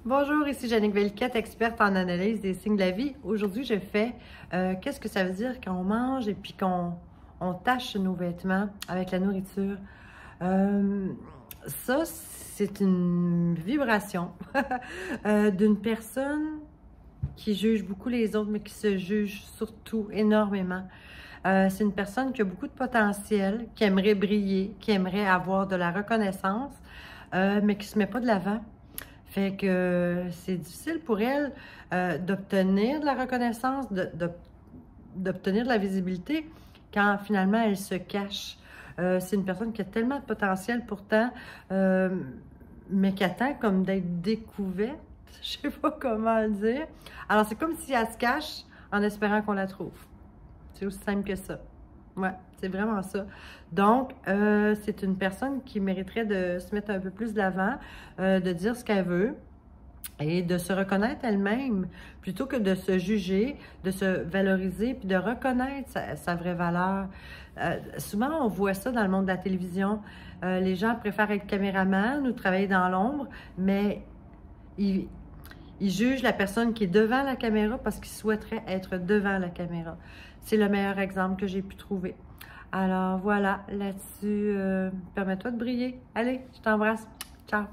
Bonjour, ici Jannick Velquette, experte en analyse des signes de la vie. Aujourd'hui, je fais qu'est-ce que ça veut dire quand on mange et puis qu'on tâche nos vêtements avec la nourriture. Ça, c'est une vibration d'une personne qui juge beaucoup les autres, mais qui se juge surtout énormément. C'est une personne qui a beaucoup de potentiel, qui aimerait briller, qui aimerait avoir de la reconnaissance, mais qui ne se met pas de l'avant. Fait que c'est difficile pour elle d'obtenir de la reconnaissance, d'obtenir de la visibilité quand finalement elle se cache. C'est une personne qui a tellement de potentiel pourtant, mais qui attend comme d'être découverte. Je sais pas comment le dire. Alors c'est comme si elle se cache en espérant qu'on la trouve. C'est aussi simple que ça. Ouais, c'est vraiment ça. Donc, c'est une personne qui mériterait de se mettre un peu plus de l'avant, de dire ce qu'elle veut et de se reconnaître elle-même plutôt que de se juger, de se valoriser puis de reconnaître sa vraie valeur. Souvent, on voit ça dans le monde de la télévision. Les gens préfèrent être caméraman ou travailler dans l'ombre, mais ils jugent la personne qui est devant la caméra parce qu'ils souhaiteraient être devant la caméra. C'est le meilleur exemple que j'ai pu trouver. Alors voilà, là-dessus, permets-toi de briller. Allez, je t'embrasse. Ciao!